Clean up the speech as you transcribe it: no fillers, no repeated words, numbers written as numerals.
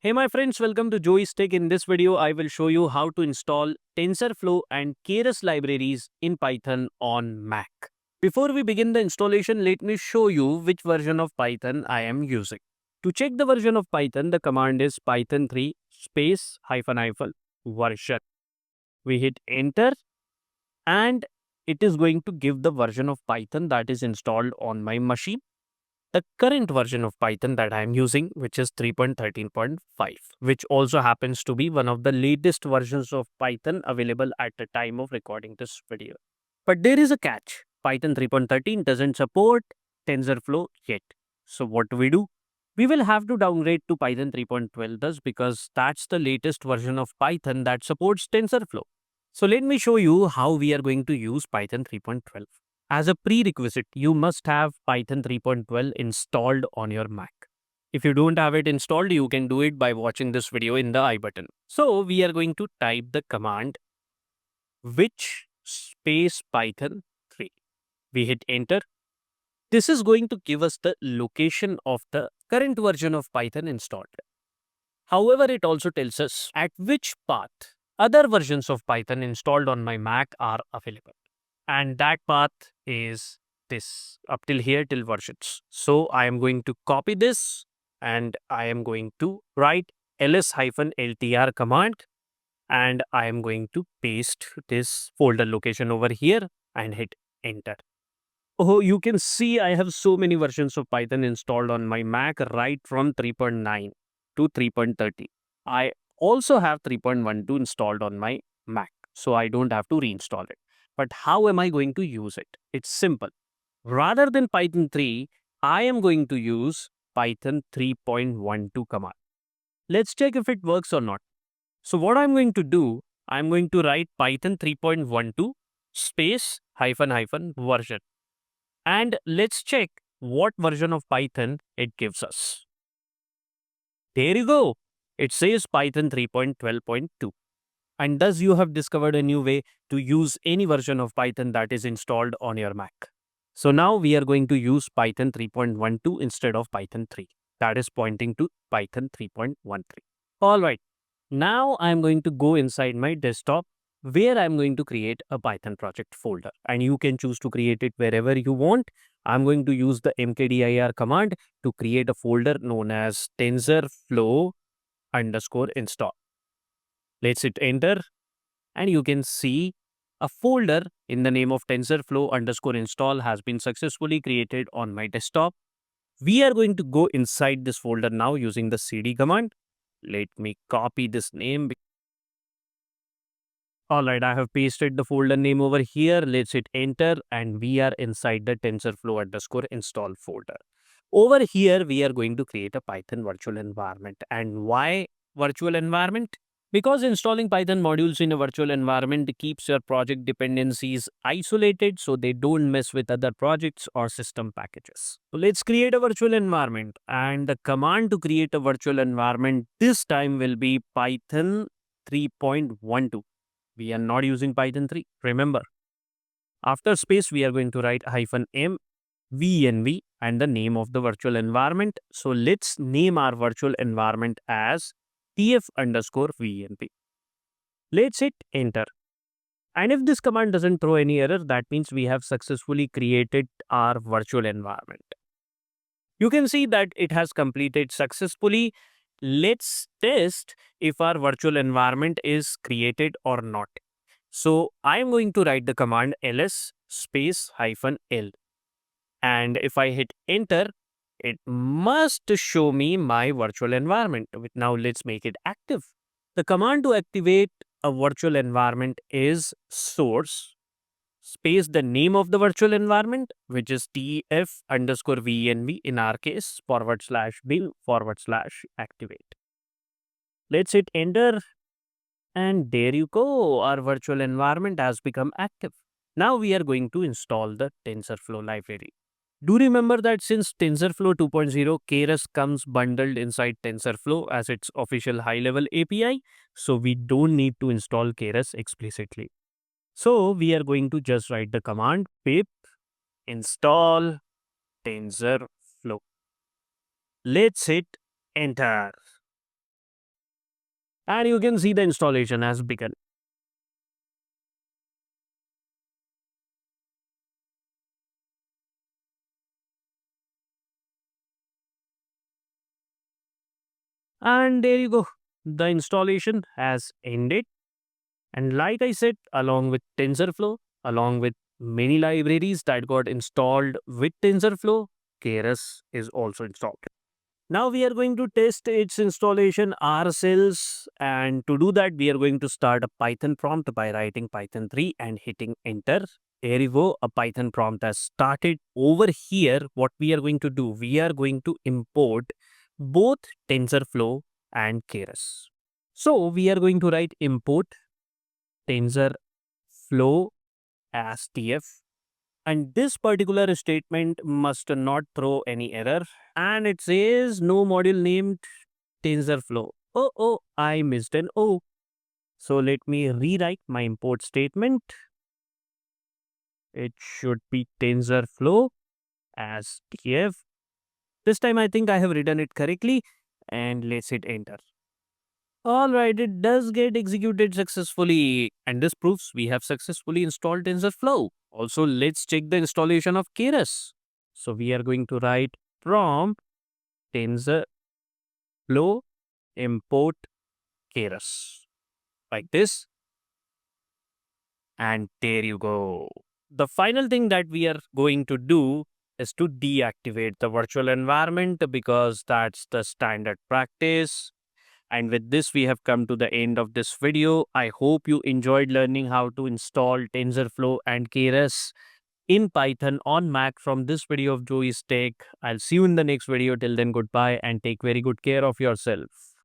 Hey my friends, welcome to Joey's Tech. In this video, I will show you how to install Tensorflow and Keras libraries in Python on Mac. Before we begin the installation, let me show you which version of Python I am using. To check the version of Python, the command is python 3 space hyphen hyphen version. We hit enter and it is going to give the version of Python that is installed on my machine. The current version of Python that I am using, which is 3.13.5, which also happens to be one of the latest versions of Python available at the time of recording this video. But there is a catch. Python 3.13 doesn't support TensorFlow yet. So what do we do? We will have to downgrade to Python 3.12 thus because that's the latest version of Python that supports TensorFlow. So let me show you how we are going to use Python 3.12. As a prerequisite, you must have Python 3.12 installed on your Mac. If you don't have it installed, you can do it by watching this video in the I button. So we are going to type the command which space Python 3. We hit enter. This is going to give us the location of the current version of Python installed. However, it also tells us at which path other versions of Python installed on my Mac are available. And that path is this up till here till versions. So I am going to copy this and I am going to write ls-ltr command and I am going to paste this folder location over here and hit enter. Oh, you can see I have so many versions of Python installed on my Mac right from 3.9 to 3.30. I also have 3.12 installed on my Mac, so I don't have to reinstall it. But how am I going to use it? It's simple. Rather than Python 3, I am going to use Python 3.12 command. Let's check if it works or not. So what I'm going to do, I'm going to write Python 3.12 space hyphen hyphen version. And let's check what version of Python it gives us. There you go. It says Python 3.12.2. And thus you have discovered a new way to use any version of Python that is installed on your Mac. So now we are going to use Python 3.12 instead of Python 3. That is pointing to Python 3.13. Alright, now I am going to go inside my desktop where I am going to create a Python project folder. And you can choose to create it wherever you want. I'm going to use the mkdir command to create a folder known as TensorFlow underscore install. Let's hit enter and you can see a folder in the name of TensorFlow underscore install has been successfully created on my desktop. We are going to go inside this folder now using the cd command. Let me copy this name. Alright, I have pasted the folder name over here. Let's hit enter and we are inside the TensorFlow underscore install folder. Over here, we are going to create a Python virtual environment. And why virtual environment? Because installing Python modules in a virtual environment keeps your project dependencies isolated so they don't mess with other projects or system packages. So let's create a virtual environment, and the command to create a virtual environment this time will be Python 3.12. We are not using Python 3. Remember, after space, we are going to write -m VNV and the name of the virtual environment. So let's name our virtual environment as TF underscore VNV. Let's hit enter. And if this command doesn't throw any error, that means we have successfully created our virtual environment. You can see that it has completed successfully. Let's test if our virtual environment is created or not. So I'm going to write the command ls space -l. And if I hit enter, it must show me my virtual environment. Now let's make it active. The command to activate a virtual environment is source space the name of the virtual environment, which is tf underscore vnv in our case /bin/activate. Let's hit enter and there you go. Our virtual environment has become active. Now we are going to install the TensorFlow library. Do remember that since TensorFlow 2.0, Keras comes bundled inside TensorFlow as its official high-level API, so we don't need to install Keras explicitly. So we are going to just write the command pip install TensorFlow. Let's hit enter. And you can see the installation has begun. And there you go. The installation has ended. And like I said, along with TensorFlow, along with many libraries that got installed with TensorFlow, Keras is also installed. Now we are going to test its installation ourselves, and to do that we are going to start a Python prompt by writing Python 3 and hitting enter. There you go, a Python prompt has started. Over here, what we are going to do, we are going to import both TensorFlow and Keras. So we are going to write import TensorFlow as TF, and this particular statement must not throw any error, and it says no module named TensorFlow. Oh, I missed an O. So let me rewrite my import statement. It should be TensorFlow as TF. This time I think I have written it correctly, and let's hit enter. Alright, it does get executed successfully, and this proves we have successfully installed TensorFlow. Also, let's check the installation of Keras. So we are going to write prompt TensorFlow import Keras like this, and there you go. The final thing that we are going to do is to deactivate the virtual environment because that's the standard practice. And with this, we have come to the end of this video. I hope you enjoyed learning how to install TensorFlow and Keras in Python on Mac from this video of Joey's Tech. I'll see you in the next video. Till then, goodbye and take very good care of yourself.